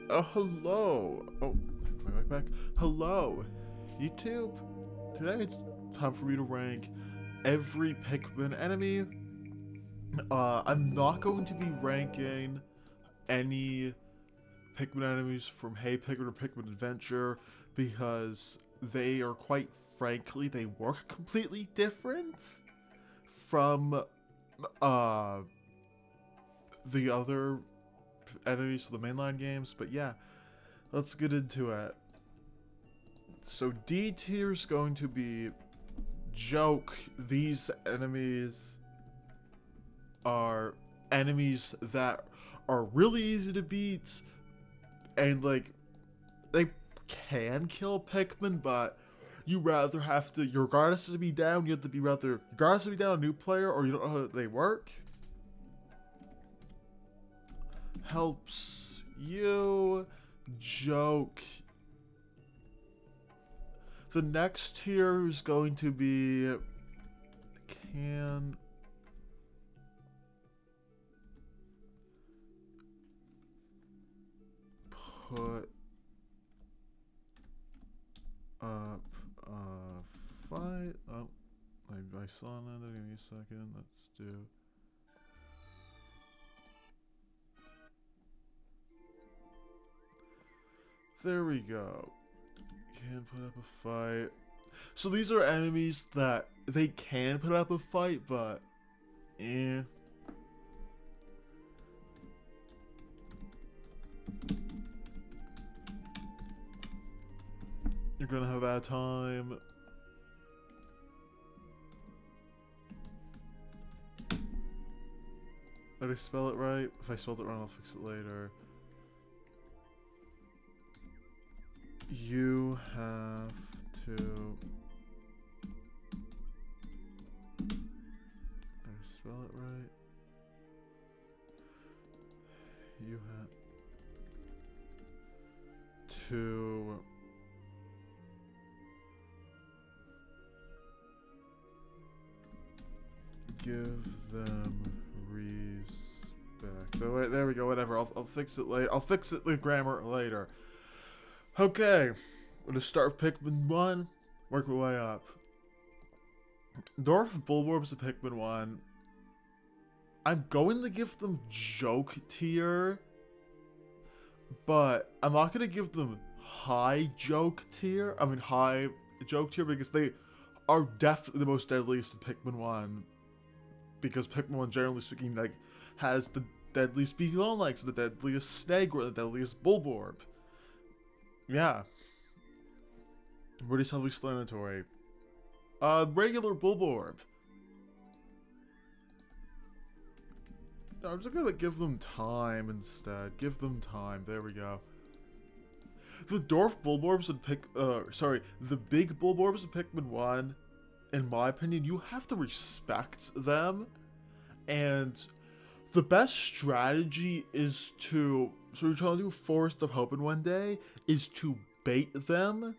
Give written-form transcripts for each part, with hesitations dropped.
Hello. Oh, right back. Hello, YouTube. Today it's time for me to rank every Pikmin enemy. I'm not going to be ranking any Pikmin enemies from Hey Pikmin or Pikmin Adventure because they are, quite frankly, they work completely different from the other enemies for the mainline games. But yeah, let's get into it. So D tier is going to be joke. These enemies are enemies that are really easy to beat, and like they can kill Pikmin, but you rather have to, regardless to be down, you have to be rather, regardless to be down a new player or you don't know how they work. Helps you joke. The next tier is going to be can put up a fight. Oh, I saw that. Give me a second. Let's do. There we go. Can put up a fight. So these are enemies that they can put up a fight, but eh. You're gonna have a bad time. Did I spell it right? If I spelled it wrong, I'll fix it later. You have to. Did I spell it right? You have to give them respect. Oh, wait, there we go. Whatever. I'll fix it later. I'll fix it the grammar later. Okay, we're gonna start with Pikmin 1, work my way up. Dwarf Bulborb's a Pikmin 1. I'm going to give them joke tier, but I'm not gonna give them high joke tier. I mean high joke tier because they are definitely the most deadliest in Pikmin 1. Because Pikmin 1, generally speaking, like has the deadliest beagle, like the deadliest snake or the deadliest Bulborb. Yeah. Really self-explanatory. Regular Bulborb. I'm just gonna give them time instead. Give them time. There we go. The Dwarf Bulborbs and the big Bulborbs in Pikmin 1, in my opinion, you have to respect them. And the best strategy is to, so you're trying to do Forest of Hope in one day, is to bait them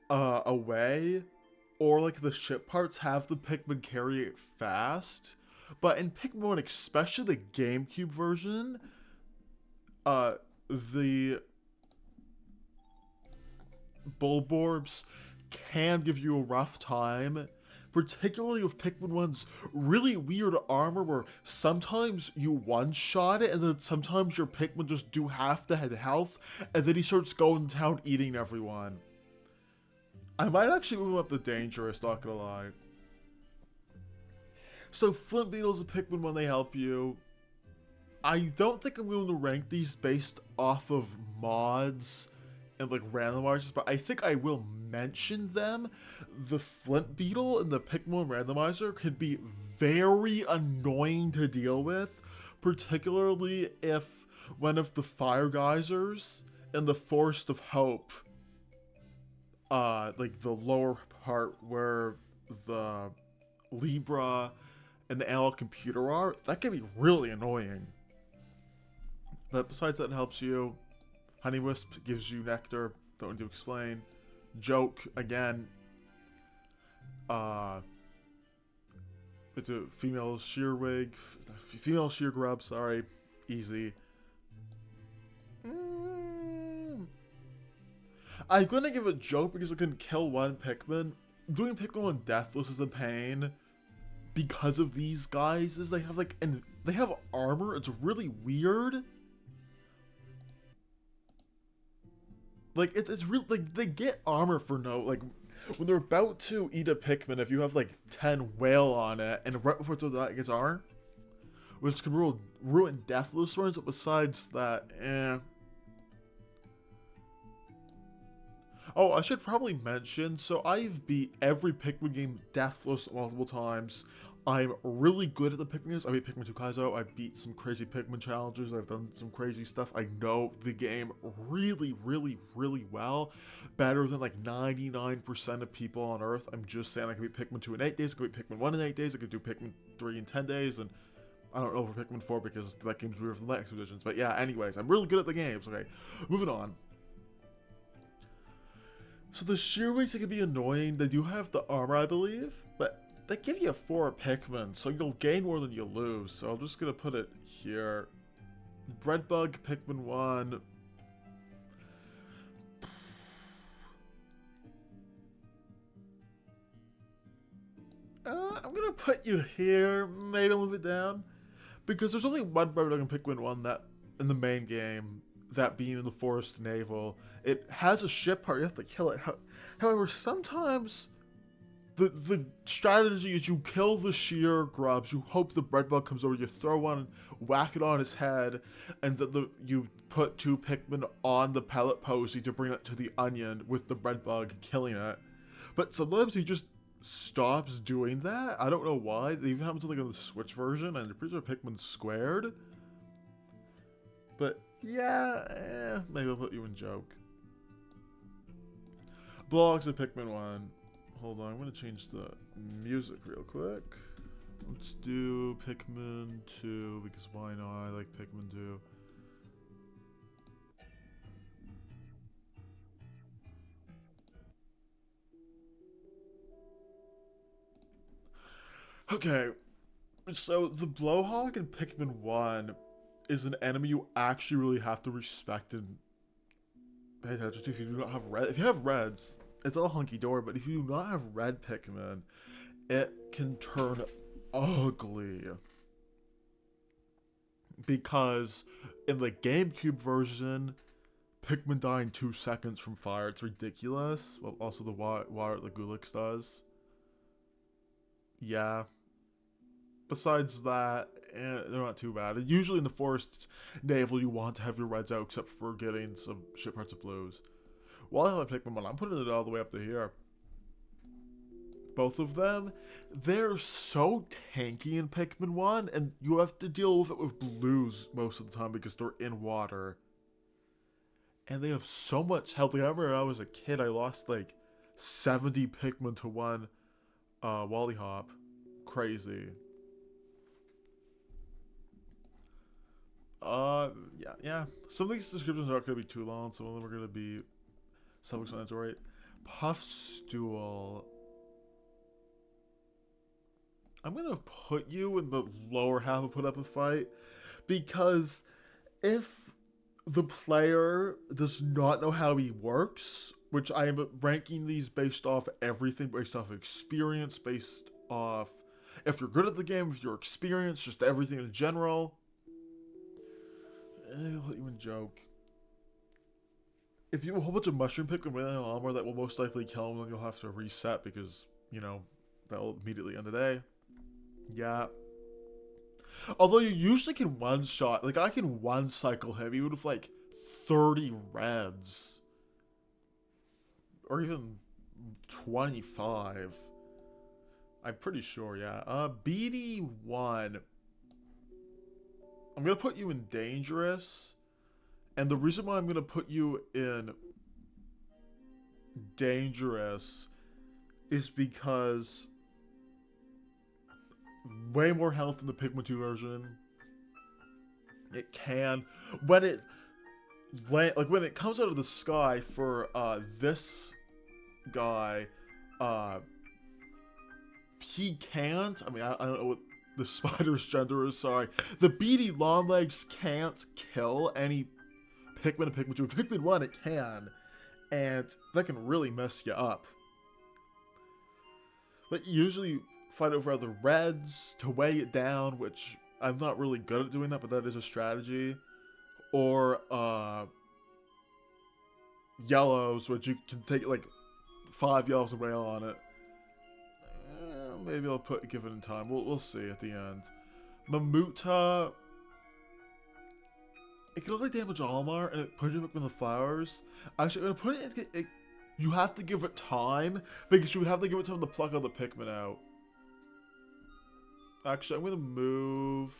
away, or like the ship parts have the Pikmin carry it fast. But in Pikmin 1, especially the GameCube version, the Bulborbs can give you a rough time. Particularly with Pikmin 1's really weird armor where sometimes you one-shot it and then sometimes your Pikmin just do half the health and then he starts going to town eating everyone. I might actually move him up to dangerous, not gonna lie. So Flint Beetles and Pikmin 1, they help you. I don't think I'm going to rank these based off of mods and like randomizers, but I think I will mention them. The Flint Beetle and the Pikmin randomizer can be very annoying to deal with, particularly if one of the fire geysers in the Forest of Hope, like the lower part where the Libra and the analog computer are, that can be really annoying. But besides that, it helps you. Honey Wisp gives you nectar. Don't need to explain. Joke again. It's a female shearwig, female shear grub. Sorry, easy. I'm gonna give it a joke because I can kill one Pikmin. Doing Pikmin 1 deathless is a pain because of these guys. Is they have like, and they have armor. It's really weird. Like it's really like they get armor for no like when they're about to eat a Pikmin. If you have like 10 whale on it, and right before it gets armor, which can ruin deathless runs. But besides that, Oh, I should probably mention, so I've beat every Pikmin game deathless multiple times. I'm really good at the Pikmin games. I beat Pikmin 2 Kaizo, I beat some crazy Pikmin challenges, I've done some crazy stuff. I know the game really, really, really well. Better than like 99% of people on Earth. I'm just saying I can beat Pikmin 2 in 8 days, I can beat Pikmin 1 in 8 days, I can do Pikmin 3 in 10 days, and I don't know for Pikmin 4 because that game's weird from the next editions. But yeah, anyways, I'm really good at the games. Okay, moving on. So the sheer weights can be annoying. They do have the armor, I believe, but they give you 4 Pikmin, so you'll gain more than you lose. So I'm just gonna put it here. Breadbug, Pikmin 1. I'm gonna put you here. Maybe I'll move it down. Because there's only one Breadbug in Pikmin 1 that in the main game, that being in the Forest Naval. It has a ship part, you have to kill it. However, sometimes the strategy is you kill the sheer grubs, you hope the breadbug comes over, you throw one, whack it on his head, and then you put 2 Pikmin on the pellet posy to bring it to the onion with the breadbug killing it. But sometimes he just stops doing that. I don't know why. It even happens to like on the Switch version, and I'm pretty sure Pikmin squared. But yeah, maybe I'll put you in joke. Blogs of Pikmin 1. Hold on, I'm gonna change the music real quick. Let's do Pikmin 2, because why not? I like Pikmin 2. Okay, so the Blowhog in Pikmin 1 is an enemy you actually really have to respect and pay attention to if you do not have red. If you have reds, it's all hunky-dory, but if you do not have red Pikmin, it can turn ugly. Because in the GameCube version, Pikmin die in 2 seconds from fire. It's ridiculous. Well, also the water the Gulix does. Yeah. Besides that, they're not too bad. Usually in the Forest Naval, you want to have your reds out, except for getting some shit parts of blues. While I have Pikmin 1, I'm putting it all the way up to here. Both of them, they're so tanky in Pikmin 1, and you have to deal with it with blues most of the time because they're in water. And they have so much health. Like, I remember when I was a kid, I lost like 70 Pikmin to 1 Wally Hop. Crazy. Yeah. Some of these descriptions aren't going to be too long. Some of them are going to be self-explanatory. Puffstool. I'm going to put you in the lower half of put up a fight. Because if the player does not know how he works, which I am ranking these based off everything, based off experience, based off if you're good at the game, if you're experienced, just everything in general. I'll let you in joke. If you have a whole bunch of mushroom Pikmin with an armor, that will most likely kill him, then you'll have to reset because, you know, that'll immediately end the day. Yeah. Although you usually can one-shot, like I can one-cycle him even with like 30 reds. Or even 25. I'm pretty sure, yeah. BD1. I'm going to put you in dangerous. And the reason why I'm going to put you in dangerous is because way more health in the Pikmin 2 version. It can. When it when it comes out of the sky for this guy, he can't. I mean, I don't know what the spider's gender is, sorry. The beady Longlegs can't kill any Pikmin in Pikmin 2. In Pikmin 1, it can. and that can really mess you up. But you usually fight over other reds to weigh it down, which I'm not really good at doing that, but that is a strategy. Or yellows, which you can take like 5 yellows and wail on it. Maybe I'll give it in time. We'll see at the end. Mamuta. It can only damage Almar, and it puts you up in the flowers. Actually, I'm gonna put it in. You have to give it time, because you would have to give it time to pluck all the Pikmin out. Actually, I'm gonna move.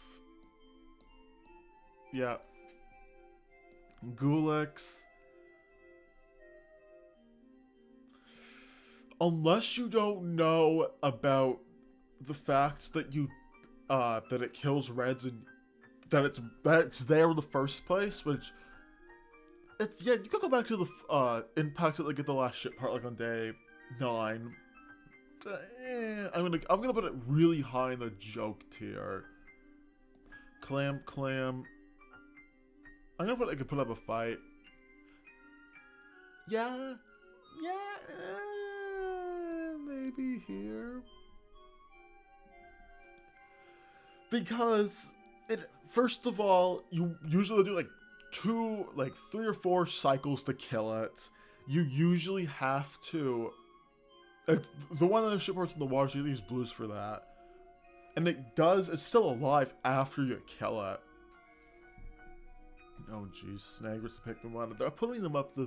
Yeah. Gulix. Unless you don't know about the fact that that it kills reds and that it's there in the first place, which yeah, you can go back to the impact that they get the last ship part like on day 9. I'm gonna put it really high in the joke tier. Clam. I'm gonna put up a fight. Yeah. Maybe here. Because first of all, you usually do like 3 or 4 cycles to kill it. You usually have to. The one on the ship parts in the water, so you use blues for that. And it's still alive after you kill it. Oh jeez, Snagger's the Pikmin 1. They're putting them up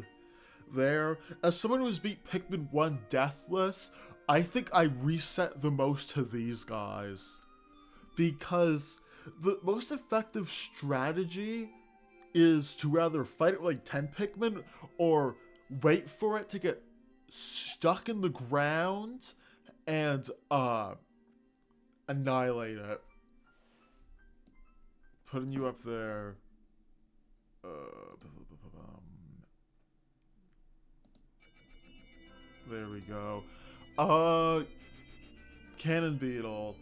there. As someone who's beat Pikmin 1 deathless, I think I reset the most to these guys. Because the most effective strategy is to either fight it with like 10 Pikmin or wait for it to get stuck in the ground and annihilate it. Putting you up there. There we go. Cannon Beetle.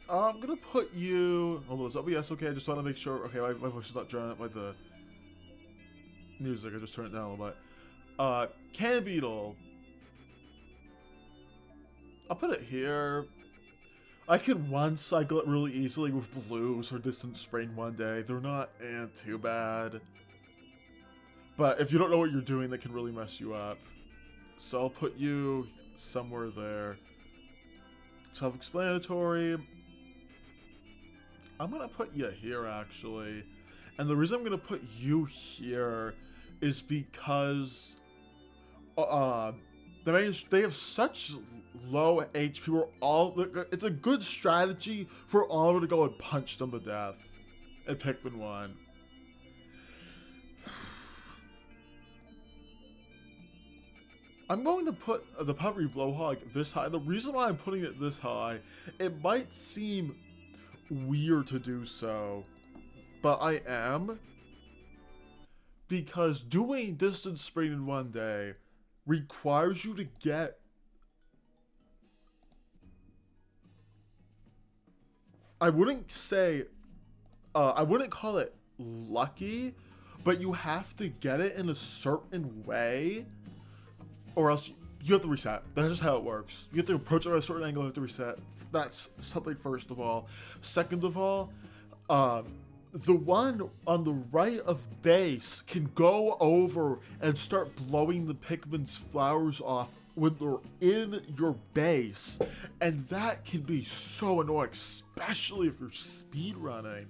I'm gonna put you. Hold on, is OBS okay? I just want to make sure. Okay, my voice is not drowned out by the music. I just turned it down a little bit. Cannon Beetle. I'll put it here. I can one cycle it really easily with blues or distant spring one day. They're not too bad. But if you don't know what you're doing, that can really mess you up. So I'll put you somewhere there. Self-explanatory. I'm gonna put you here actually. And the reason I'm gonna put you here is because they have such low HP where it's a good strategy for Oliver to go and punch them to death in Pikmin 1. I'm going to put the Puffery Blowhog this high. The reason why I'm putting it this high, it might seem weird to do so, but I am. Because doing Distant Spring in one day requires you to get... I wouldn't say... I wouldn't call it lucky, but you have to get it in a certain way, or else you have to reset. That's just how it works. You have to approach it at a certain angle, you have to reset. That's something first of all. Second of all, the one on the right of base can go over and start blowing the Pikmin's flowers off when they're in your base. And that can be so annoying, especially if you're speedrunning.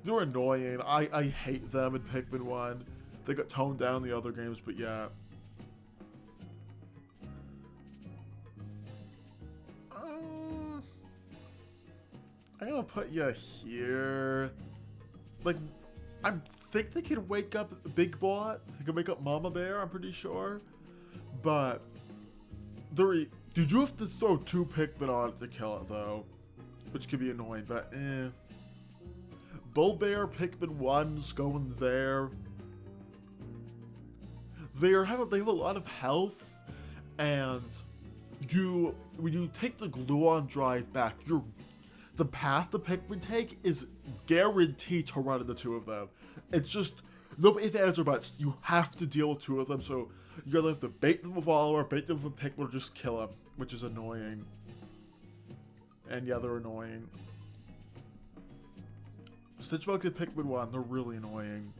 They're annoying. I hate them in Pikmin 1. They got toned down in the other games, but yeah. I'm gonna put you here. Like, I think they can wake up Big Bot. They can wake up Mama Bear, I'm pretty sure. But, you do have to throw 2 Pikmin on it to kill it, though. Which could be annoying, but eh. Bull Bear, Pikmin 1's going there. They have a lot of health, and when you take the Gluon drive back, the path the Pikmin take is guaranteed to run into 2 of them. It's just No ifs, ands, or buts. You have to deal with two of them, so you either have to bait them with a follower, bait them with a Pikmin, or just kill them, which is annoying. And yeah, they're annoying. Stitchbugs and Pikmin 1, they're really annoying.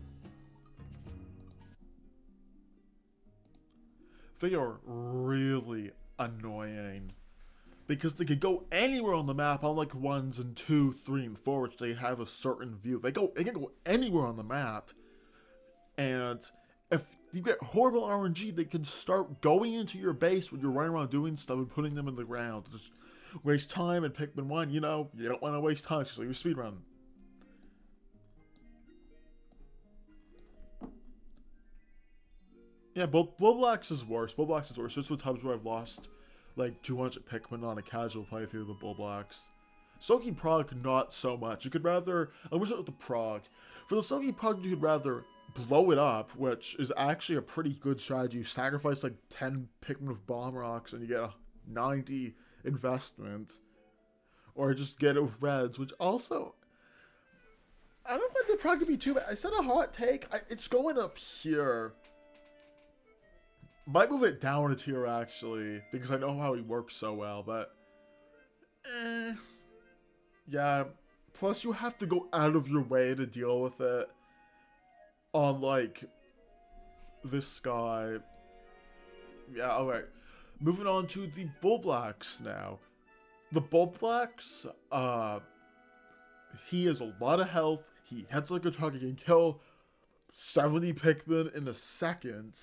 They are really annoying. Because they can go anywhere on the map, unlike 1s and 2, 3, and 4, which they have a certain view. They can go anywhere on the map. And if you get horrible RNG, they can start going into your base when you're running around doing stuff and putting them in the ground. Just waste time in Pikmin 1, you know, you don't want to waste time, so you speedrun. Yeah, Bulblax is worse. Bulblax is worse. There's been times where I've lost like 200 Pikmin on a casual playthrough of the Bulblax. Soaky Prog, not so much. You could rather... I wish it with the Prog. For the Soaky Prog, you could rather blow it up, which is actually a pretty good strategy. You sacrifice like 10 Pikmin with Bomb Rocks and you get a 90 investment. Or just get it with Reds, which also... I don't want the Prog to be too bad. I said a hot take. It's going up here. Might move it down a tier, actually, because I know how he works so well, but... Yeah, plus you have to go out of your way to deal with it. On, like, this guy. Yeah, alright. Moving on to the Bulblax now. The Bulblax, he has a lot of health, he hits like a truck, he can kill 70 Pikmin in a second.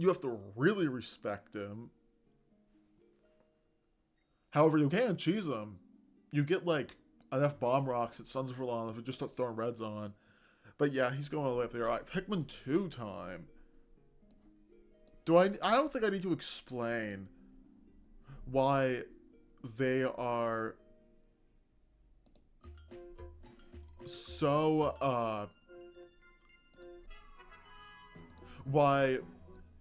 You have to really respect him. However, you can cheese him. You get like enough Bomb Rocks at Sons of Verlon if you just start throwing Reds on. But yeah, he's going all the way up there. Alright, Pikmin 2 time. I don't think I need to explain why they are so, why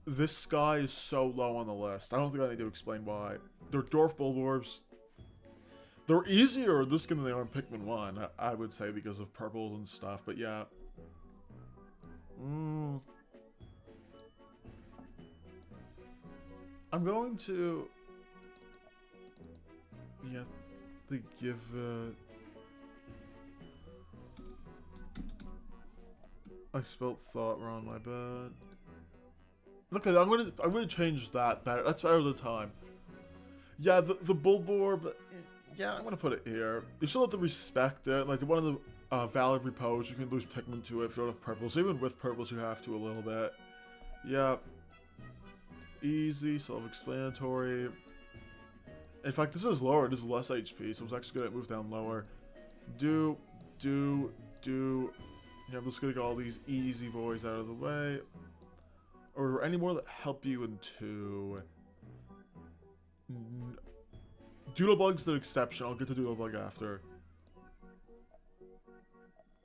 this guy is so low on the list. I don't think I need to explain why. They're Dwarf Bulborbs. They're easier in this game than they are in Pikmin 1, I would say, because of purples and stuff, but yeah. I'm going to... Yeah, to give I spelled thought wrong, my bad. Okay, I'm gonna change that better. That's better than time. Yeah, the Bulborb. Yeah, I'm gonna put it here. You still have to respect it. Like one of the valid repos, you can lose Pikmin to it if you don't have purples. Even with purples, you have to a little bit. Yeah. Easy, self-explanatory. In fact, this is lower. This is less HP, so it's actually gonna move down lower. Do. Yeah, I'm just gonna get all these easy boys out of the way. Or any more that help you in 2. Doodlebug's the exception. I'll get to Doodlebug after.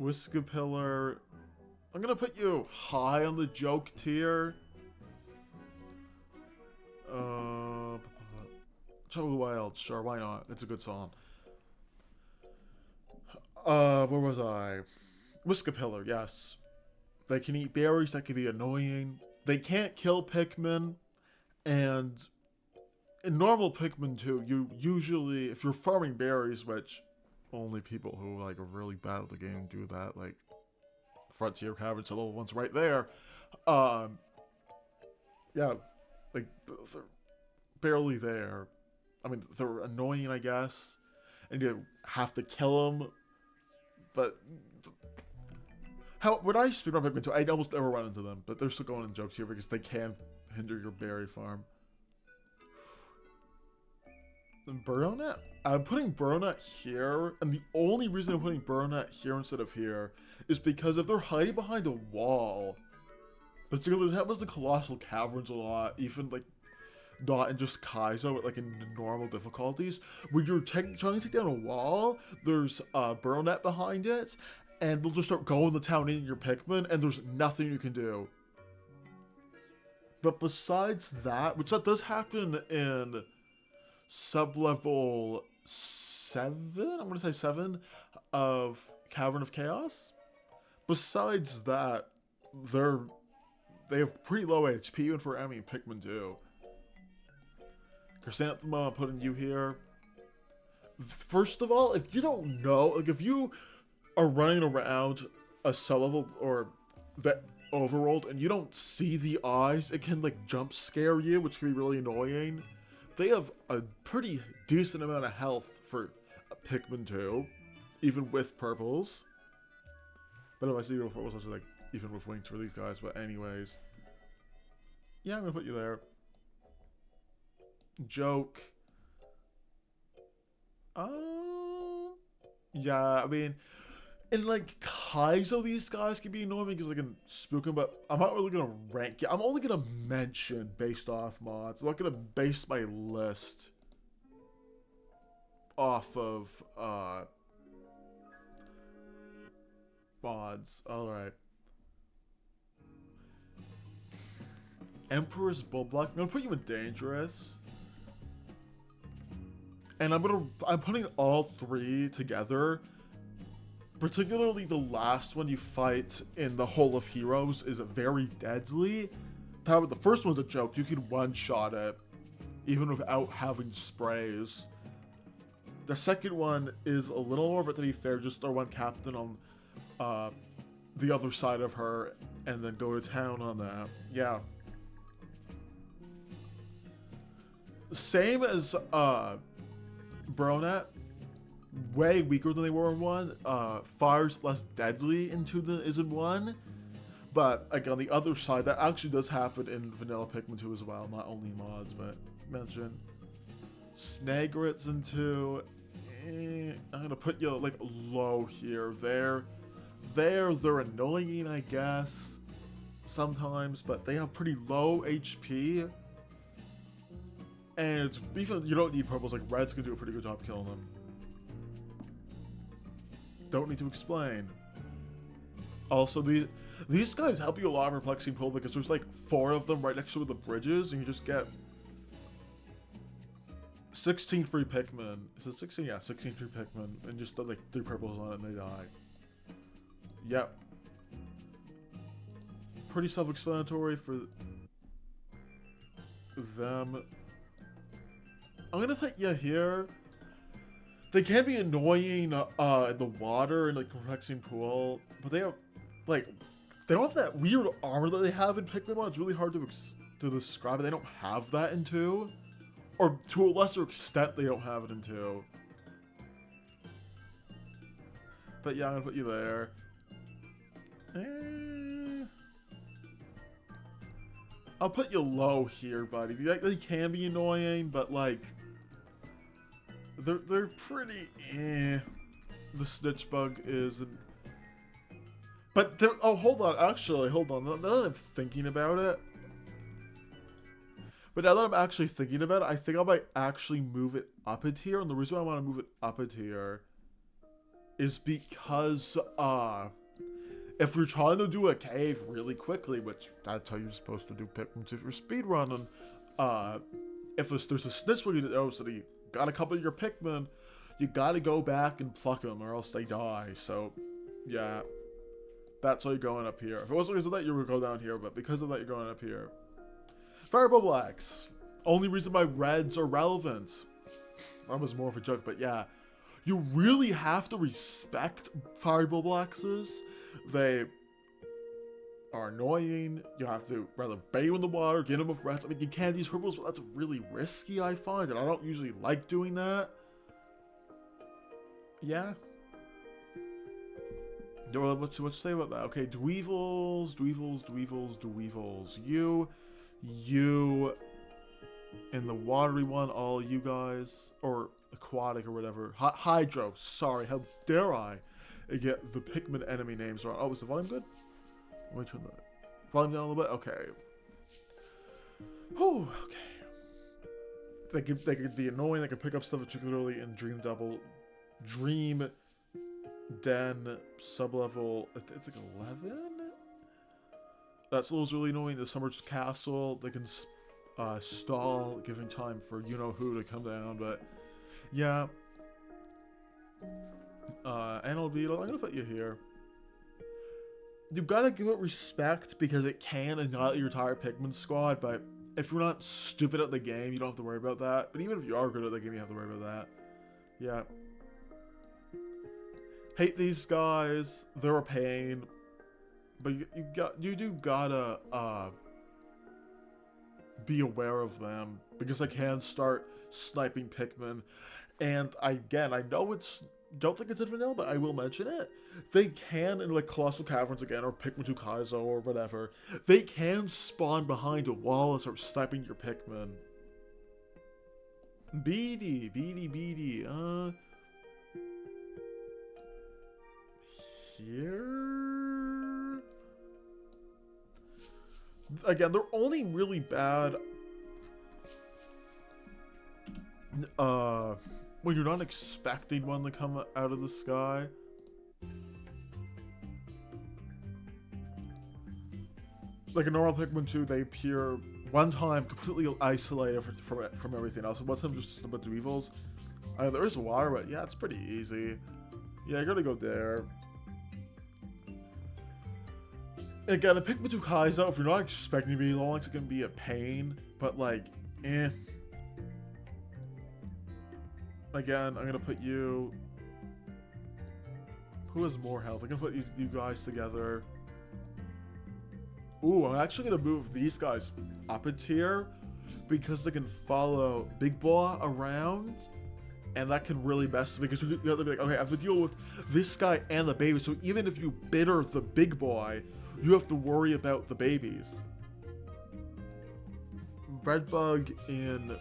Whiskapillar. I'm gonna put you high on the joke tier. Trouble Wild, sure, why not? It's a good song. Where was I? Whiskapillar, yes. They can eat berries, that can be annoying. They can't kill Pikmin, and in normal Pikmin 2, you usually, if you're farming berries, which only people who like are really bad at the game do that, like Frontier Caverns, the little ones right there. Yeah, like they're barely there. I mean, they're annoying, I guess, and you have to kill them. But when I speedrun Pikmin 2, I almost never run into them, but they're still going in jokes here because they can hinder your berry farm. And Burrownet? I'm putting Burrownet here, and the only reason I'm putting Burrownet here instead of here is because if they're hiding behind a wall, particularly that happens in Colossal Caverns a lot, even like not in just Kaizo, but like in normal difficulties, when you're trying to take down a wall, there's a Burrownet behind it, and they'll just start going to town in your Pikmin, and there's nothing you can do. But besides that, which that does happen in sub-level 7, I'm going to say 7, of Cavern of Chaos. Besides that, they have pretty low HP even for enemy Pikmin do. Chrysanthemum, I'm putting you here. First of all, if you don't know, like if you are running around a cell level or the overworld and you don't see the eyes, it can like jump scare you, which can be really annoying. They have a pretty decent amount of health for Pikmin 2, even with purples. But if I see purples, also like even with wings for these guys. But anyways, yeah, I'm gonna put you there. Joke. Yeah, I mean, and like Kaizo, these guys can be annoying because I can spook them, but I'm not really gonna rank it. I'm only gonna mention based off mods. I'm not gonna base my list off of mods. Alright. Emperor's Bullblock. I'm gonna put you in dangerous. And I'm putting all three together. Particularly the last one you fight in the Hole of Heroes is very deadly. However, the first one's a joke. You can one-shot it, even without having sprays. The second one is a little more, but to be fair, just throw one captain on the other side of her and then go to town on that. Yeah. Same as Bronet, way weaker than they were in 1. Fire's less deadly in 2 than it is in 1. But like on the other side, that actually does happen in Vanilla Pikmin 2 as well, not only mods, but mention. Snagrit's in 2. I'm gonna put you like low here. They're annoying, I guess, sometimes, but they have pretty low HP. And even you don't need purples, like reds can do a pretty good job killing them. Don't need to explain. Also, these guys help you a lot in Perplexing Pool because there's like 4 of them right next to the bridges, and you just get 16 free Pikmin. Is it 16? Yeah, 16 free Pikmin, and just like 3 purples on it, and they die. Yep. Pretty self-explanatory for them. I'm gonna put you here. They can be annoying in the water and like Perplexing Pool, but they have like they don't have that weird armor that they have in Pikmin 1. It's really hard to describe it. They don't have that in 2, or to a lesser extent, they don't have it in 2. But yeah, I'm gonna put you there. I'll put you low here, buddy. They can be annoying, but like they're pretty The snitch bug is, but oh, hold on. Actually, hold on. Now that I'm thinking about it, I think I might actually move it up a tier. And the reason why I want to move it up a tier is because if you're trying to do a cave really quickly, which that's how you're supposed to do Pikmin 2 for speedrun, and if there's a snitch bug so you got a couple of your Pikmin, you gotta go back and pluck them or else they die. So yeah, that's why you're going up here. If it wasn't because of that, you would go down here, but because of that, you're going up here. Fireball blacks. Only reason why reds are relevant. That was more of a joke, but yeah. You really have to respect Fireball Blaxes. They are annoying. You have to rather bait them in the water, get them with reds. I mean, you can use purples, but that's really risky, I find, and I don't usually like doing that. Yeah. What to say about that? Okay, Dweevils. You in the watery one, all you guys, or aquatic or whatever. Hydro, sorry, how dare I get the Pikmin enemy names wrong. Oh, is the volume good? Let me turn the volume down a little bit. Okay. Whew, okay. They could be annoying. They could pick up stuff, particularly in Dream Den sublevel. It's like 11. That level's really annoying. The Summer's Castle. They can stall, giving time for you know who to come down. But yeah. Anal Beetle. I'm gonna put you here. you gotta give it respect because it can annihilate your entire Pikmin squad, but if you're not stupid at the game, you don't have to worry about that. But even if you are good at the game, you have to worry about that. Yeah. Hate these guys. They're a pain. But you do gotta be aware of them because they can start sniping Pikmin. And again, I know don't think it's in vanilla, but I will mention it. They can, in like Colossal Caverns again, or Pikmin 2 Kaizo, or whatever, they can spawn behind a wall and start sniping your Pikmin. Beady. Here? Again, they're only really bad when you're not expecting one to come out of the sky. Like a normal Pikmin 2, they appear one time completely isolated from everything else. One time just a bunch of evils. There is water, but yeah, it's pretty easy. Yeah, I gotta go there. Again, the Pikmin 2 Kaizo, if you're not expecting to be long, it's gonna be a pain, but like, eh. Again, I'm gonna put you... Who has more health? I'm gonna put you guys together. Ooh, I'm actually gonna move these guys up a tier because they can follow Big Boy around, and that can really mess because you have to be like, okay, I have to deal with this guy and the baby. So even if you bitter the Big Boy, you have to worry about the babies. Redbug in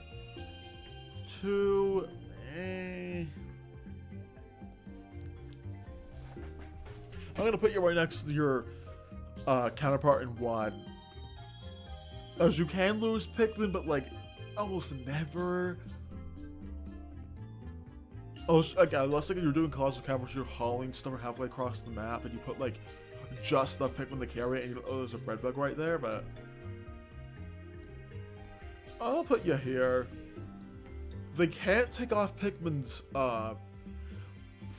2. I'm gonna put you right next to your counterpart in 1. As you can lose Pikmin, but like almost never. Oh, again, unless like you're doing Colossal Caverns, you're hauling stuff halfway across the map, and you put like just enough Pikmin to carry it, and you know, oh, there's a Redbug right there, but I'll put you here. They can't take off Pikmin's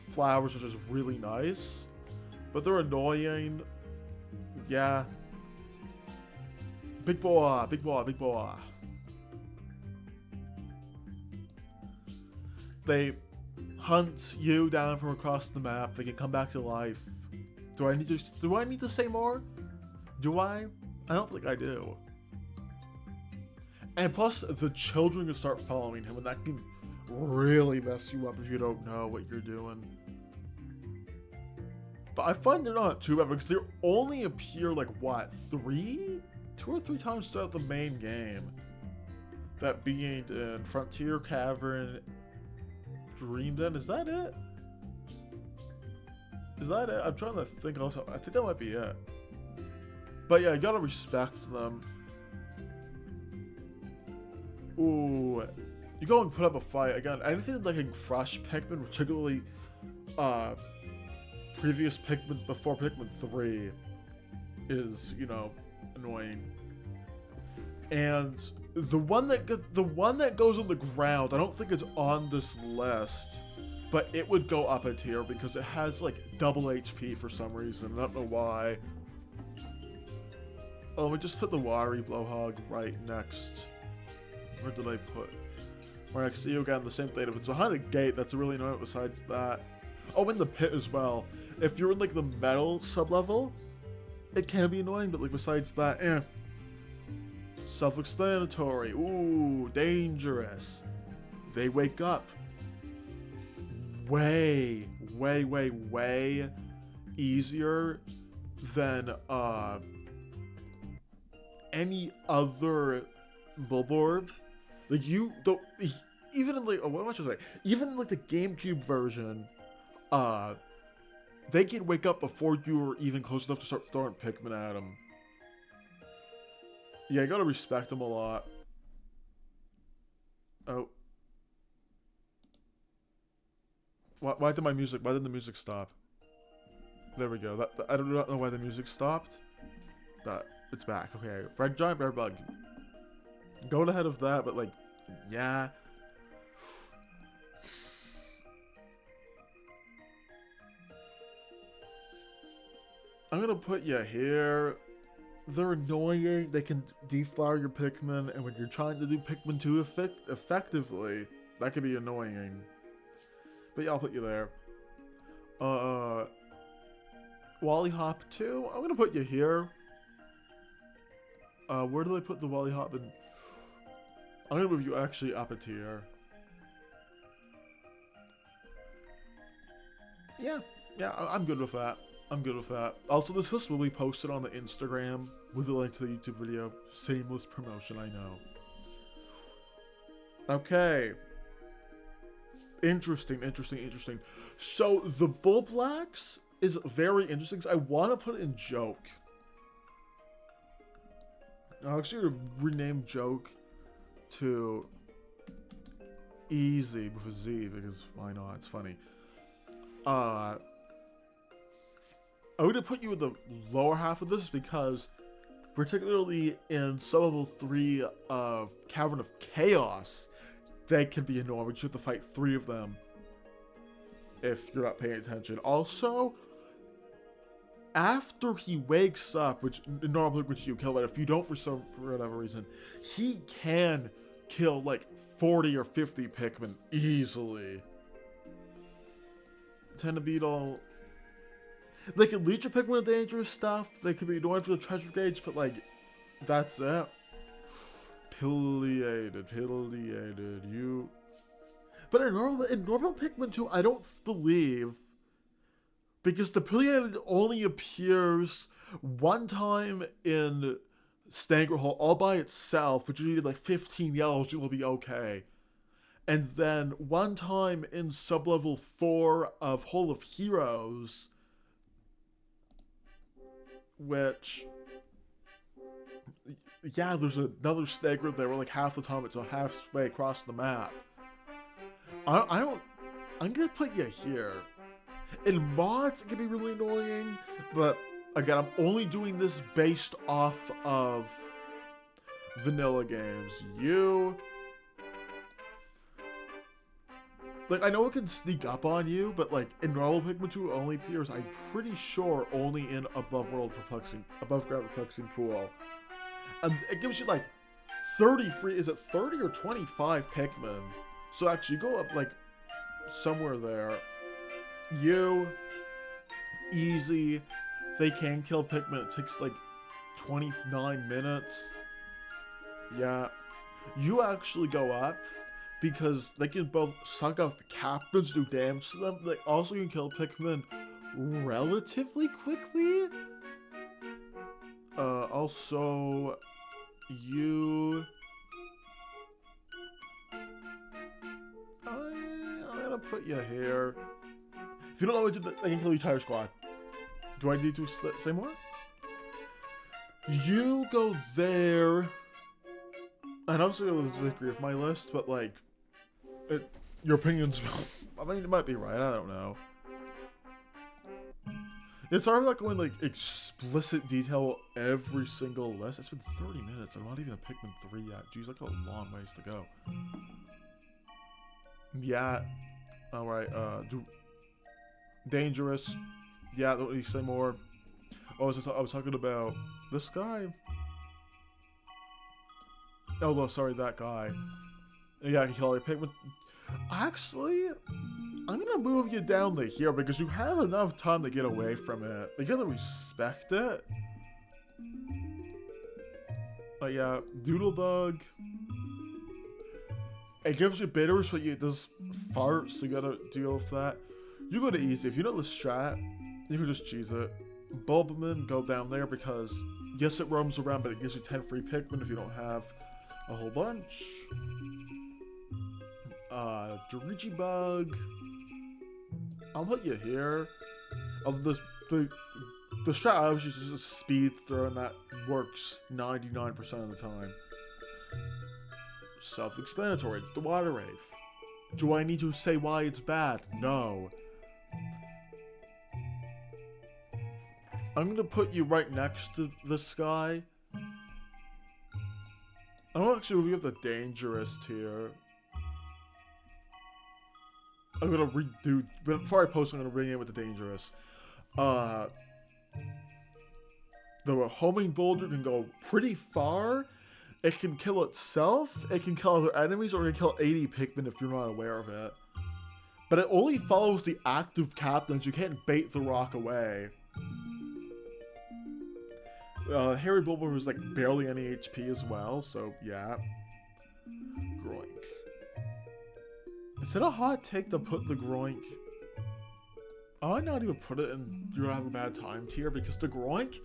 flowers, which is really nice, but they're annoying. Yeah. Big boy. They hunt you down from across the map. They can come back to life. Do I need to say more? Do I? I don't think I do. And plus, the children can start following him, and that can really mess you up if you don't know what you're doing. But I find they're not too bad because they only appear like what, 2 or 3 times throughout the main game. That being in Frontier Cavern, Dream Den. Is that it? Is that it? I'm trying to think also. I think that might be it. But yeah, you gotta respect them. Ooh, you go and put up a fight again. Anything like a crush Pikmin, particularly previous Pikmin before Pikmin 3, is, you know, annoying. And the one that goes on the ground, I don't think it's on this list, but it would go up a tier because it has like double HP for some reason. I don't know why. Oh, we just put the Wari Blowhog right next. Where did I put? Right next to you again, the same thing. If it's behind a gate, that's really annoying besides that. Oh, in the pit as well. If you're in like the metal sub-level, it can be annoying, but like besides that, eh. Self-explanatory. Ooh, dangerous. They wake up way easier than any other Bulborb. Like even in like, oh, what am I trying to say? Even in like the GameCube version, they can wake up before you're even close enough to start throwing Pikmin at them. Yeah, you gotta respect them a lot. Oh. Why did the music stop? There we go. I don't know why the music stopped, but it's back. Okay, Red Giant Bear Bug. Going ahead of that, but like, yeah. I'm gonna put you here. They're annoying. They can deflower your Pikmin, and when you're trying to do Pikmin 2 effectively, that can be annoying. But yeah, I'll put you there. Wally Hop 2, I'm gonna put you here. Where do I put the Wally Hop in? I'm gonna move you actually up a tier. Yeah, I'm good with that. I'm good with that. Also, this list will be posted on the Instagram with a link to the YouTube video. Shameless promotion, I know. Okay. Interesting. So, the Bull Blacks is very interesting. I want to put it in Joke. I'll actually rename Joke to Easy with a Z, because why not? It's funny. I'm going to put you in the lower half of this because, particularly in sub-level 3 of Cavern of Chaos, they can be annoying. You have to fight 3 of them if you're not paying attention. Also, after he wakes up, which normally would you kill, but if you don't for whatever reason, he can kill like 40 or 50 Pikmin easily. Beetle. They can lead your Pikmin with dangerous stuff. They can be annoying for the treasure gauge, but like, that's it. Pileated, you. But in normal Pikmin 2, I don't believe, because the Pileated only appears one time in Stranglehold all by itself, which you need like 15 yellows, you'll be okay. And then one time in sub-level 4 of Hole of Heroes, which, yeah, there's another Snagger there where like half the time it's a halfway across the map. I'm gonna put you here. In mods, it can be really annoying, but again, I'm only doing this based off of vanilla games. Like, I know it can sneak up on you, but like, in normal Pikmin 2 only appears, I'm pretty sure, only in above ground perplexing pool. And it gives you like 30 free, is it 30 or 25 Pikmin? So actually, go up like somewhere there. Easy. They can kill Pikmin. It takes like 29 minutes. Yeah. You actually go up because they can both suck up the captains, do damage to them. They also can kill Pikmin relatively quickly. Also, I'm gonna put you here. If you don't know what to do, I can kill your entire squad. Do I need to say more? You go there. And I'm still going to disagree with my list, but like, your opinions, I mean, it might be right, I don't know. It's hard not going like explicit detail every single list. It's been 30 minutes, I'm not even a Pikmin 3 yet. Jeez, I got a long ways to go. Yeah, alright, dangerous. Yeah, don't need to say more. Oh, I was talking about this guy. Oh, no, sorry, that guy. Yeah, I can kill all your Pikmin. Actually, I'm gonna move you down to here because you have enough time to get away from it. You gotta respect it. But yeah, Doodlebug. It gives you bitters, but it does farts, so you gotta deal with that. You go to easy. If you know the strat, you can just cheese it. Bulbaman, go down there because, yes, it roams around, but it gives you 10 free Pikmin if you don't have a whole bunch. Bug. I'll put you here. Of the strat I was just a speed throw, and that works 99% of the time. Self-explanatory. It's the Water Wraith. Do I need to say why it's bad? No. I'm gonna put you right next to this guy. I'm actually moving up the dangerous tier. I'm gonna redo, but before I post, I'm gonna rename it with the dangerous. The homing boulder can go pretty far. It can kill itself, it can kill other enemies, or it can kill 80 Pikmin if you're not aware of it. But it only follows the active captains. You can't bait the rock away. Harry Bulber was like barely any HP as well, so yeah. Groink. Is it a hot take to put the Groink? I might not even put it in You're Gonna Have a Bad Time tier, because the Groink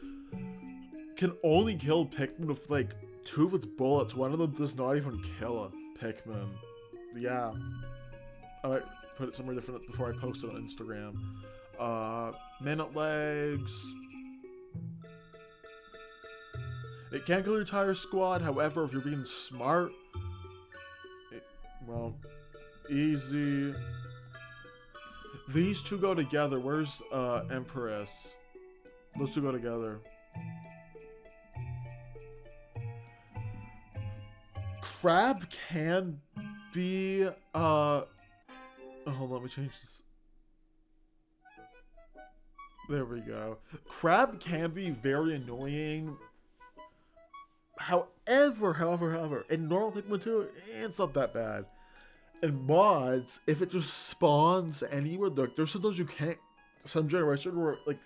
can only kill Pikmin with like 2 of its bullets. One of them does not even kill a Pikmin. Yeah. I might put it somewhere different before I post it on Instagram. Minute legs. It can kill your entire squad, however, if you're being smart, well, easy. These two go together. Where's Empress? Those two go together. Crab can be hold on, let me change this. There we go. Crab can be very annoying. However, in normal Pikmin 2, it's not that bad. In mods, if it just spawns anywhere, look, there's sometimes you can't, some generation where, like,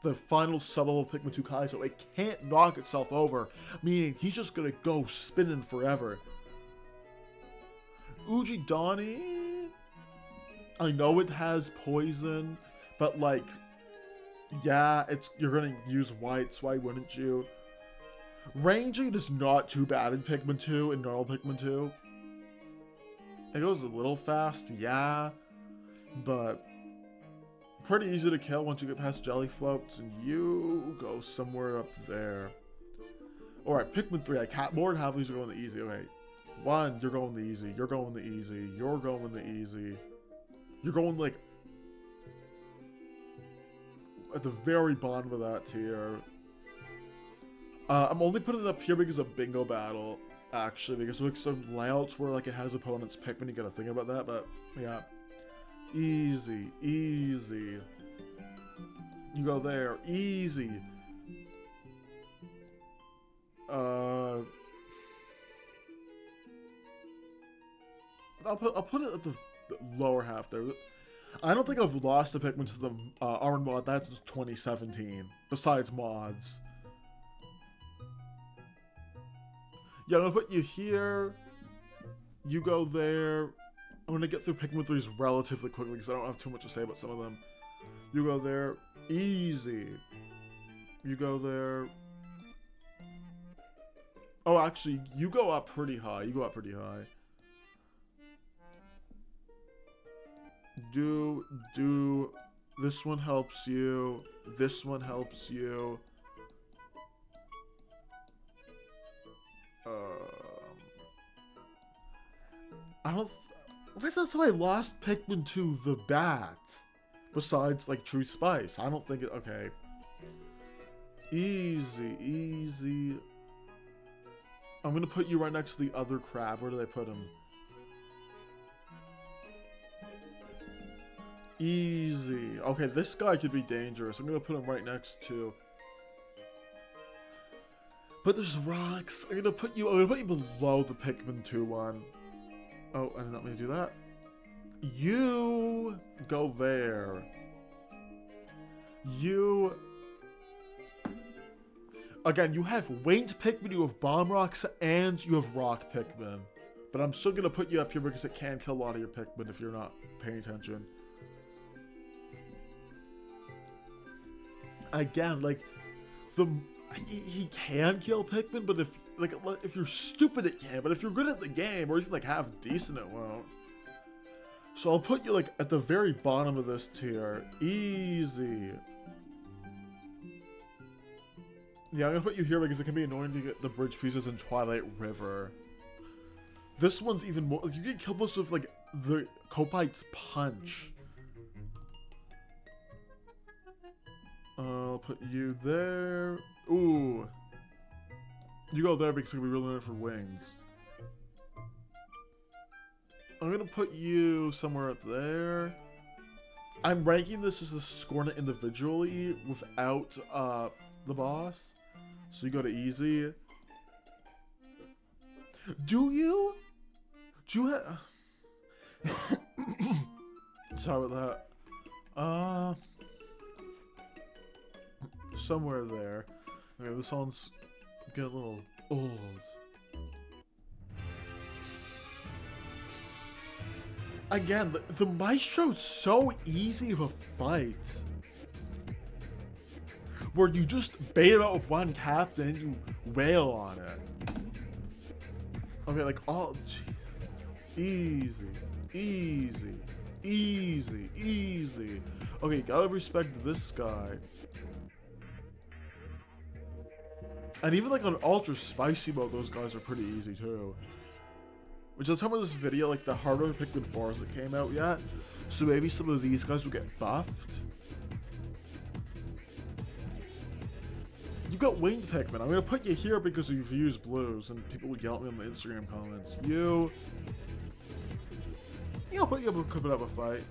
the final sub-level of Pikmin 2 Kaizo, it can't knock itself over, meaning he's just gonna go spinning forever. Ujidani, I know it has poison, but, like, yeah, you're gonna use whites, why wouldn't you? Ranging is not too bad in Pikmin 2, in normal Pikmin 2. It goes a little fast, yeah, but pretty easy to kill once you get past jelly floats, and you go somewhere up there. Alright, Pikmin 3, more than half of these are going the easy. Okay, 1, you're going the easy, you're going the easy, you're going the easy. You're going, like, at the very bottom of that tier. I'm only putting it up here because of Bingo Battle, actually, because like some layouts where like it has opponents Pikmin, you gotta think about that, but yeah. Easy, easy. You go there, easy. I'll put it at the lower half there. I don't think I've lost a Pikmin to the Armor mod, that's 2017, besides mods. Yeah, I'm gonna put you here. You go there. I'm gonna get through Pikmin 3s relatively quickly because I don't have too much to say about some of them. You go there. Easy. You go there. Oh, actually, you go up pretty high. You go up pretty high. Do. This one helps you. This one helps you. I guess that's why I lost Pikmin 2 the bat. Besides, like, True Spice. I don't think it... Okay. Easy, easy. I'm gonna put you right next to the other crab. Where did I put him? Easy. Okay, this guy could be dangerous. I'm gonna put him right next to... But there's rocks. I'm gonna put you below the Pikmin 2 one. Oh, I did not mean to do that. You go there. You... Again, you have winged Pikmin, you have bomb rocks, and you have rock Pikmin. But I'm still gonna put you up here because it can kill a lot of your Pikmin if you're not paying attention. Again, like, he can kill Pikmin, but if you're stupid, it can. But if you're good at the game, or even like half decent, it won't. So I'll put you like at the very bottom of this tier. Easy. Yeah, I'm gonna put you here because it can be annoying to get the bridge pieces in Twilight River. This one's even more. Like, you get killed most of like the Kopite's punch. I'll put you there. Ooh. You go there because it's gonna be really annoying for wings. I'm gonna put you somewhere up there. I'm ranking this as a scornet individually without the boss. So you go to easy. Do you? Do you have... Sorry about that. Somewhere there. Okay, this one's getting a little old. Again, the Maestro's so easy of a fight. Where you just bait him out with one tap, then you wail on it. Okay, like, oh, jeez. Easy. Easy. Easy. Easy. Okay, gotta respect this guy. And even like on ultra spicy mode, those guys are pretty easy too. Which at the time of this video, like the harder Pikmin 4s that came out yet. So maybe some of these guys will get buffed. You've got winged Pikmin. I'm gonna put you here because you've used blues and people will yell at me on the Instagram comments. I'll put you up coming up a fight.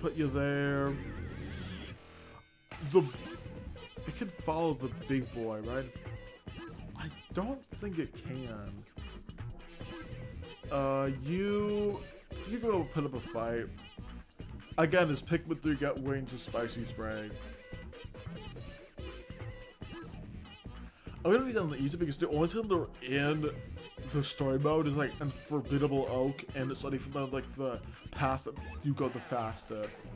Put you there. It can follow the big boy, right? I don't think it can. You go put up a fight. Again, is Pikmin 3 get wings with spicy spray? I'm gonna be done the easy because the only time they're in the story mode is like Unforbiddable Oak, and it's not even like the path that you go the fastest.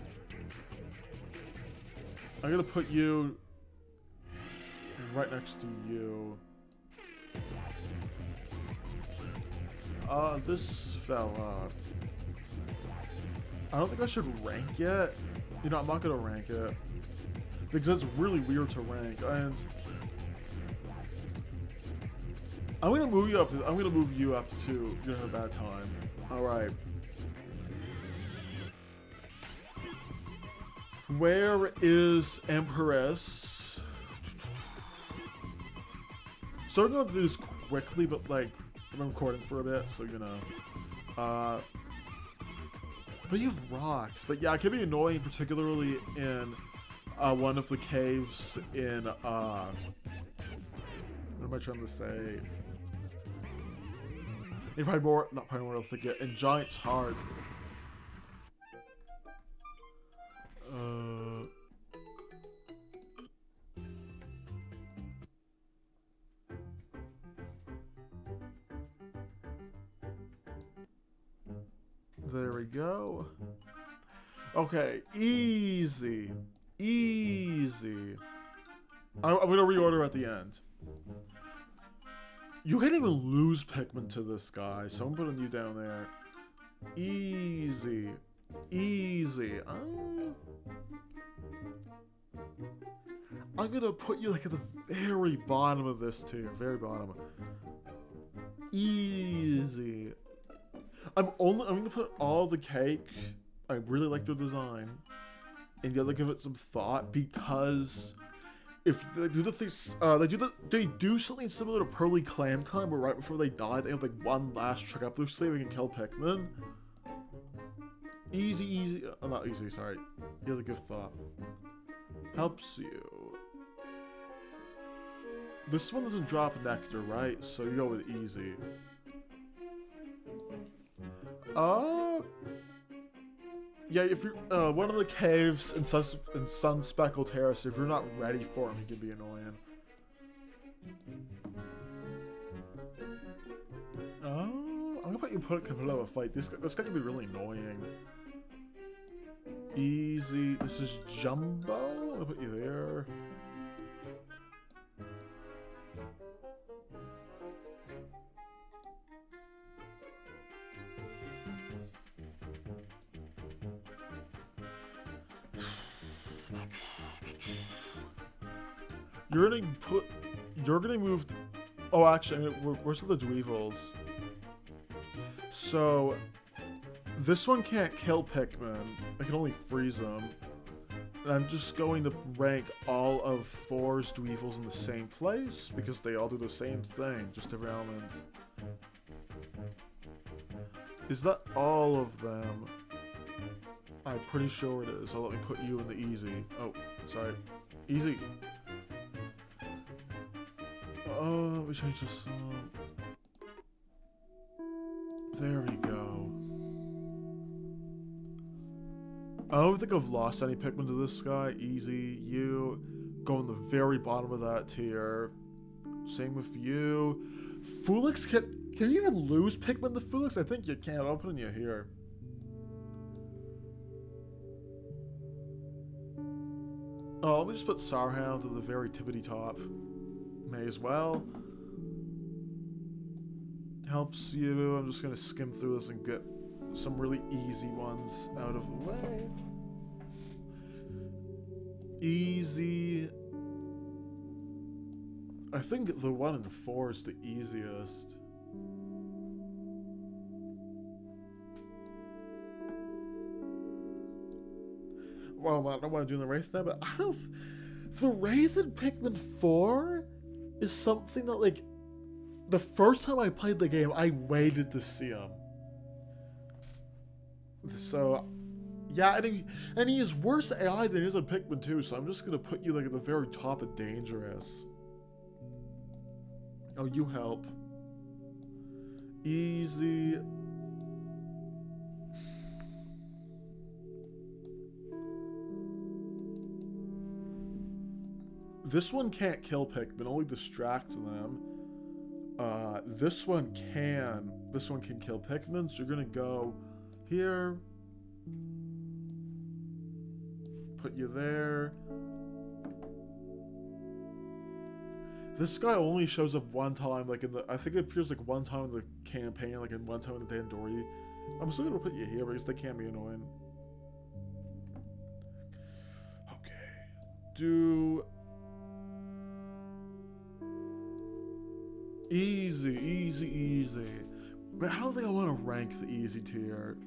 I'm gonna put you right next to you. This fell up. I don't think I should rank it. You know, I'm not gonna rank it because it's really weird to rank. And I'm gonna move you up. I'm gonna move you up too. You're gonna have a bad time. All right. Where is Empress? So we're gonna do this quickly, but like I'm recording for a bit, so you know. But you have rocks. But yeah, it can be annoying, particularly in one of the caves in what am I trying to say? In Primordial Thicket, in Giant's Hearth. There we go. Okay, easy. Easy. I'm gonna reorder at the end. You can't even lose Pikmin to this guy, so I'm putting you down there. Easy. Easy. I'm gonna put you like at the very bottom of this tier. Very bottom. Easy. I'm gonna put all the cake. I really like their design, and you gotta give it some thought because if they do the things, they do something similar to Pearly Clam Climb, where right before they die, they have like one last trick up their sleeve and can kill Pikmin. Easy, not easy. Sorry, you gotta give thought. Helps you. This one doesn't drop nectar, right? So you go with easy. Yeah, if you're, one of the caves in Sunspeckle Terrace, if you're not ready for him, he can be annoying. I'm gonna put you below a fight. This guy can be really annoying. Easy. This is Jumbo. I'll put you there. You're gonna move. Oh, actually, where's the Dweevils? So, this one can't kill Pikmin. I can only freeze them. And I'm just going to rank all of 4's Dweevils in the same place because they all do the same thing, just different elements. Is that all of them? I'm pretty sure it is. So let me put you in the easy. Oh, sorry. Easy. Oh, let me change this. There we go. I don't think I've lost any Pikmin to this guy. Easy. You go in the very bottom of that tier. Same with you. Fulix, can you even lose Pikmin to Fulix? I think you can. I'll put you here. Oh, let me just put Sarhound to the very tippity top. May as well. Helps you. I'm just gonna skim through this and get some really easy ones out of the way. Easy. I think the 1 and 4 is the easiest. Well, I don't want to do the Wraith now, but I don't. The Wraith in Pikmin 4 is something that, like, the first time I played the game, I waited to see him. So, yeah, and he is worse AI than he is in Pikmin 2, so I'm just gonna put you, like, at the very top of dangerous. Oh, you help. Easy. This one can't kill Pikmin, only distracts them. This one can. This one can kill Pikmin, so you're gonna go here. Put you there. This guy only shows up one time, like in the. I think it appears like one time in the campaign, like in one time in the Dandori. I'm still gonna put you here because they can be annoying. Okay. Do. Easy, easy, easy. Man, I don't think I want to rank the easy tier.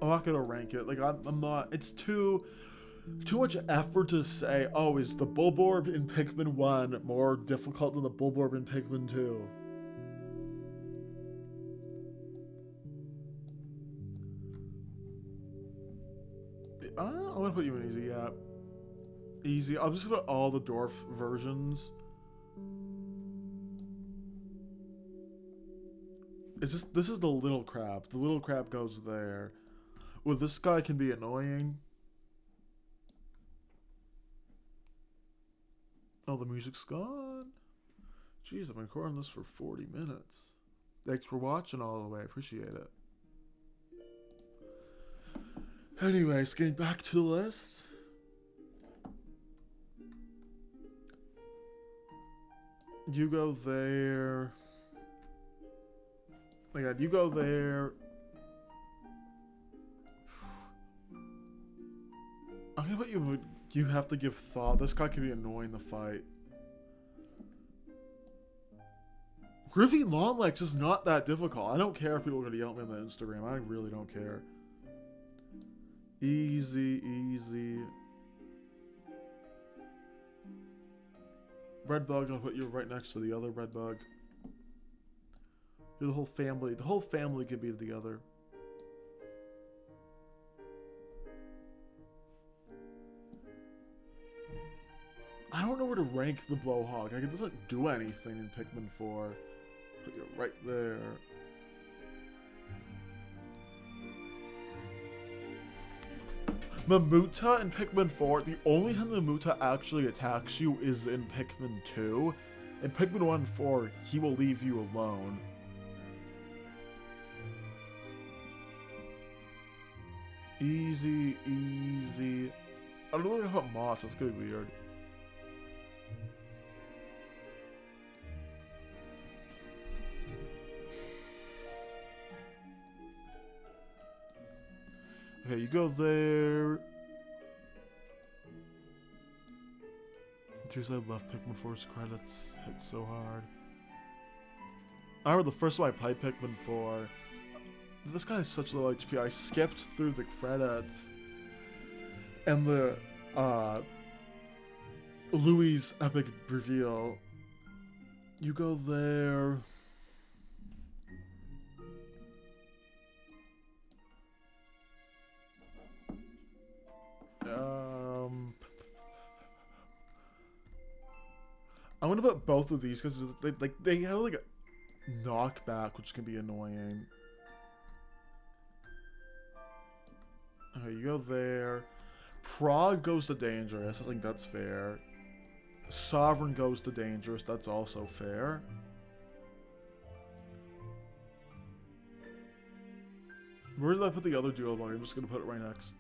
I'm not gonna rank it. Like I'm not. It's too much effort to say. Oh, is the Bulborb in Pikmin 1 more difficult than the Bulborb in Pikmin 2? I'm gonna put you in easy. Yeah, easy. I'm just gonna put all the dwarf versions. It's just this is the little crab. The little crab goes there. Well, this guy can be annoying. Oh, the music's gone. Jeez, I've been recording this for 40 minutes. Thanks for watching all the way. I appreciate it. Anyways, getting back to the list. You go there. Oh my god, you go there. I'm gonna put you have to give thought. This guy can be annoying to fight. Groovy Longlegs is not that difficult. I don't care if people are gonna yell at me on the Instagram. I really don't care. Easy, easy. Red bug, I'll put you right next to the other red bug. You're the whole family. The whole family can be together. I don't know where to rank the Blowhog. Like, it doesn't do anything in Pikmin 4. Put you right there. Mamuta in Pikmin 4, the only time Mamuta actually attacks you is in Pikmin 2. In Pikmin 1 and 4, he will leave you alone. Easy, easy. I don't know where to put Moss, that's gonna be weird. Okay, you go there. Seriously, I love Pikmin 4's credits. Hit so hard. I remember the first time I played Pikmin 4. This guy has such low HP. I skipped through the credits. And the, Louis' epic reveal. You go there. I'm gonna put both of these because they have like a knockback, which can be annoying. Okay, you go there. Prague goes to dangerous. I think that's fair. Sovereign goes to dangerous. That's also fair. Where did I put the other duo bug? I'm just gonna put it right next.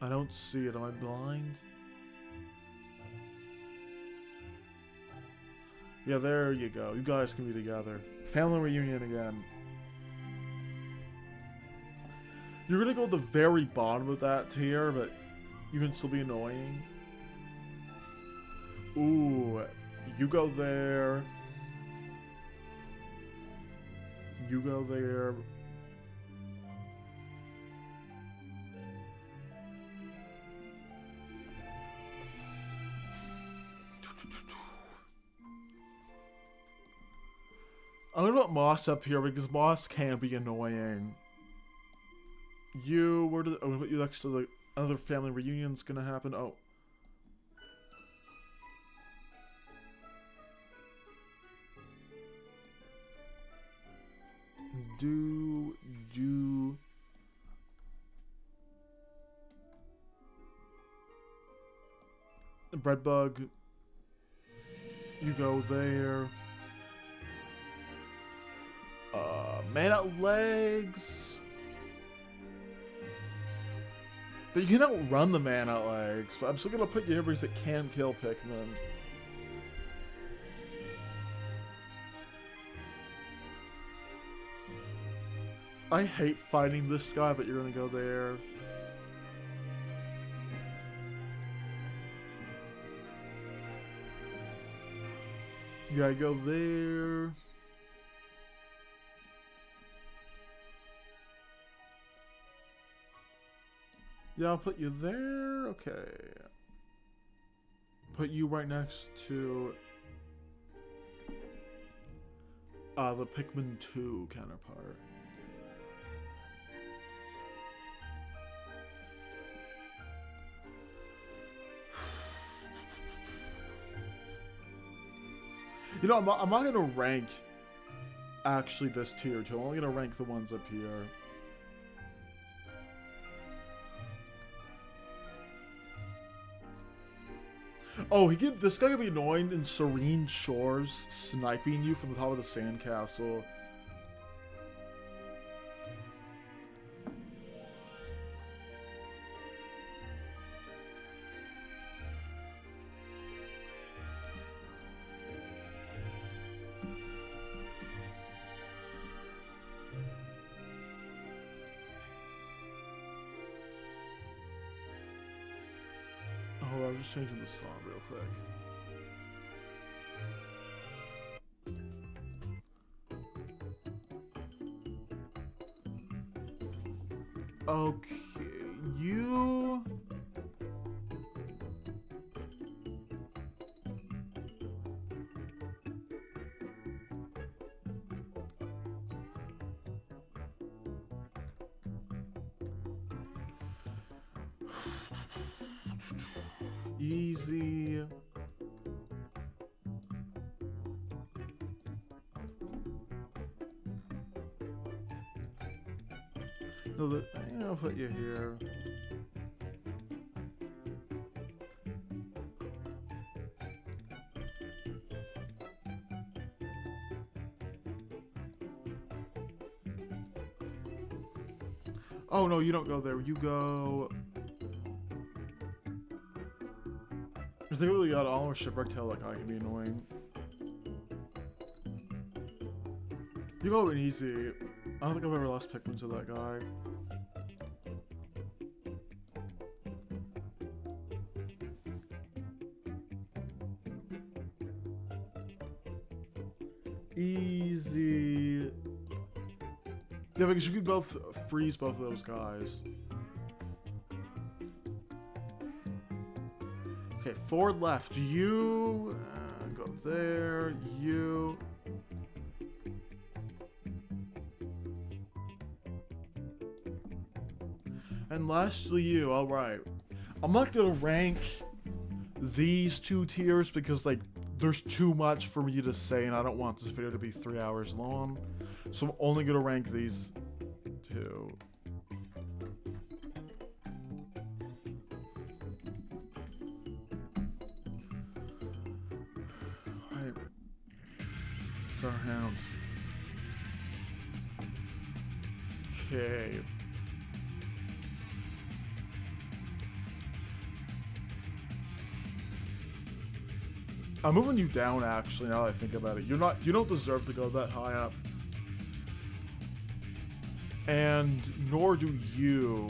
I don't see it. Am I blind? Yeah, there you go. You guys can be together. Family reunion again. You're gonna go at the very bottom of that tier, but you can still be annoying. Ooh, you go there. You go there. I'm gonna put Moss up here because Moss can be annoying. I'm gonna put you next to the other family reunion's gonna happen. Oh. The bread bug. You go there. Man at legs. But you can outrun the man at legs. But I'm still gonna put you here because it can kill Pikmin. I hate fighting this guy, but you're gonna go there. You gotta go there. Yeah, I'll put you there. Okay. Put you right next to the Pikmin 2 counterpart. You know, I'm not gonna rank actually this tier 2. I'm only gonna rank the ones up here. Oh, this guy can be annoying in Serene Shores, sniping you from the top of the sandcastle. I'm just changing the song real quick. Okay, you... Easy. No, I'll put you here. Oh no, you don't go there. You go. If they really got all shipwreck tail, that guy can be annoying. You go easy. I don't think I've ever lost Pikmin to that guy. Easy. Yeah, because you can both freeze both of those guys. Okay, 4 left. You go there. You. And lastly, you. All right. I'm not gonna rank these 2 tiers because like there's too much for me to say, and I don't want this video to be 3 hours long. So I'm only gonna rank these 2. Alright. It's our hound. Okay. I'm moving you down actually now that I think about it. You don't deserve to go that high up. And nor do you.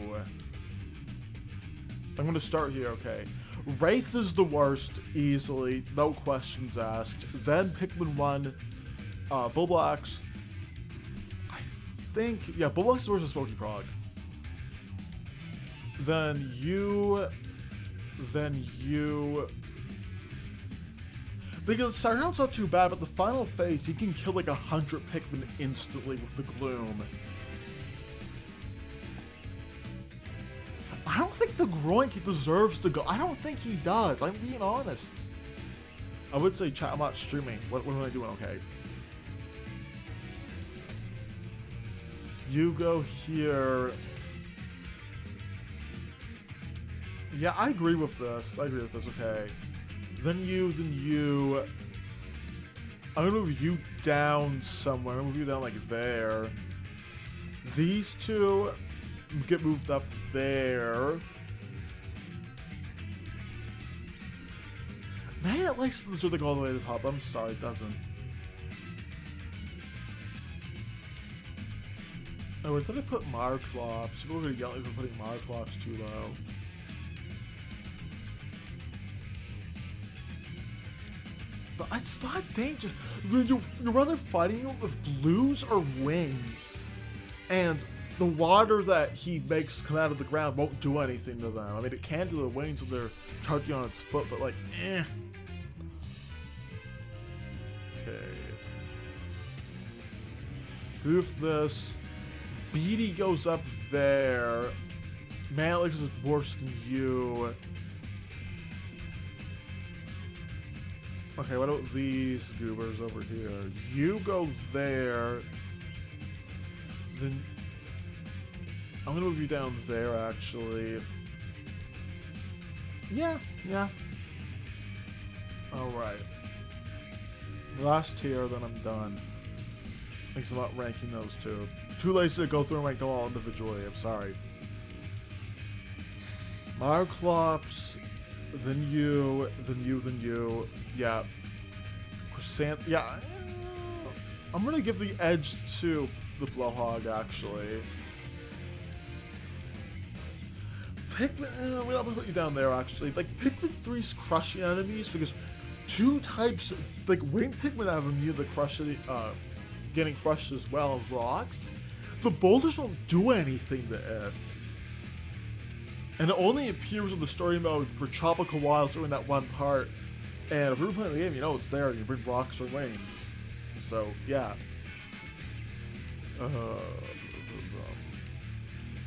I'm gonna start here, okay. Wraith is the worst, easily, no questions asked. Then Pikmin 1, Bulblax. I think, yeah, Bulblax is worse than Smoky Prog. Then you. Because Cyround's not too bad, but the final phase, he can kill like 100 Pikmin instantly with the Gloom. I don't think the Groink deserves to go. I don't think he does. I'm being honest. I would say, chat, I'm not streaming. What am I doing? Okay. You go here. Yeah, I agree with this. Okay. Then you. I'm gonna move you down somewhere. I'm gonna move you down like there. These 2 get moved up there. Man, it likes to deserve to go all the way to the top. I'm sorry, it doesn't. Oh, where did I put Marclops? People are gonna yell at me for putting Marclops too low. But it's not dangerous. You're rather fighting him with blues or wings. And the water that he makes come out of the ground won't do anything to them. I mean, it can to the wings when they're charging on its foot, but like, eh. Okay. Move this. Beatty goes up there. Manlix is worse than you. Okay, what about these goobers over here? You go there. Then I'm gonna move you down there, actually. Yeah. Alright. Last tier, then I'm done. Thanks a lot ranking those 2. Too lazy to go through and rank them all individually, I'm sorry. Marclops, then you. Yeah. Yeah. I'm gonna give the edge to the Blowhog, actually. Pikmin, I'm gonna put you down there, actually. Like, Pikmin 3's crushing enemies because 2 types, like, winged Pikmin have immune to crushing, getting crushed as well, rocks. The boulders won't do anything to it. And it only appears in the story mode for Tropical Wilds during that one part. And if you're playing the game, you know it's there. You bring rocks or wings. So, yeah.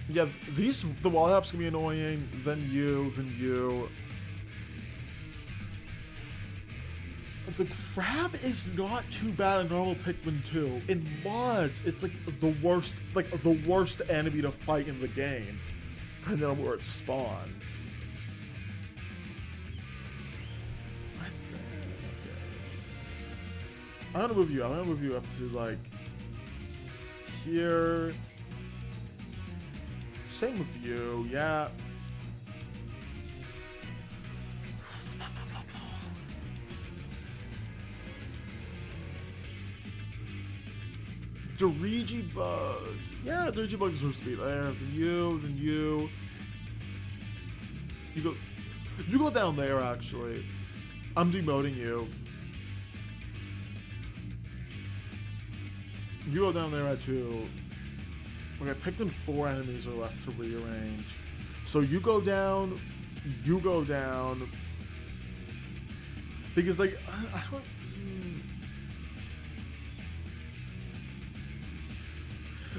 Yeah, the wall hops can be annoying. Then you. The crab is not too bad in normal Pikmin 2. In mods, it's like the worst enemy to fight in the game, depending on where it spawns. I'm gonna move you up to like here. Same with you, yeah. Dirigi Bug. Yeah, Dirigi Bug deserves to be there. Then you. You go down there, actually. I'm demoting you. You go down there at 2. Okay, Pikmin 4 enemies are left to rearrange. So you go down. Because, like, I don't...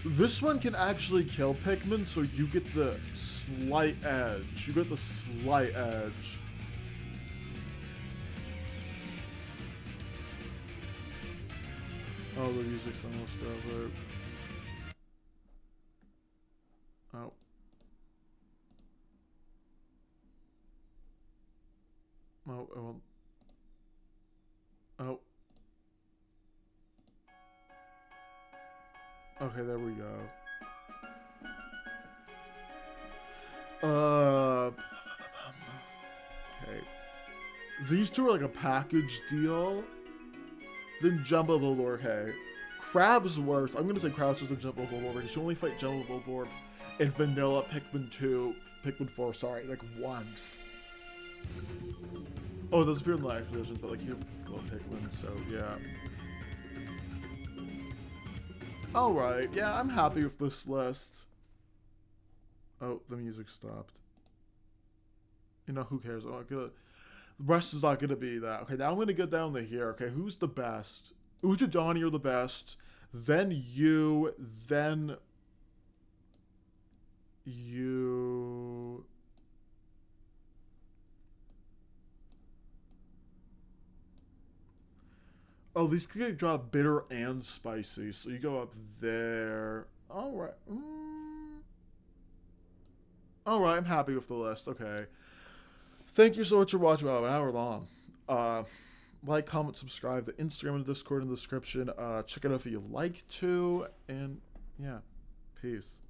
This one can actually kill Pikmin, so you get the slight edge. You get the slight edge. Oh, the music's almost over. Oh. Oh, I won't. Oh. Okay, there we go. Okay. These two are like a package deal. Then Jumbo Billboard, okay. Crab's worse. I'm gonna say Crab's worse than Jumbo Billboard because you only fight Jumbo Billboard in Vanilla Pikmin 2, Pikmin 4, sorry, like once. Oh, those appeared in the actual versions, but like you have Glow Pikmin, so yeah. Alright, yeah, I'm happy with this list. Oh, the music stopped. You know, who cares? I'm not gonna, the rest is not gonna be that. Okay, now I'm gonna get down to here. Okay, who's the best? Uja Donnie are the best. Then you. Then you. Oh, these could drop bitter and spicy, so you go up there. Alright. Alright, I'm happy with the list. Okay. Thank you so much for watching. Wow, an hour long. Like, comment, subscribe. The Instagram and Discord in the description. Check it out if you'd like to. And, yeah. Peace.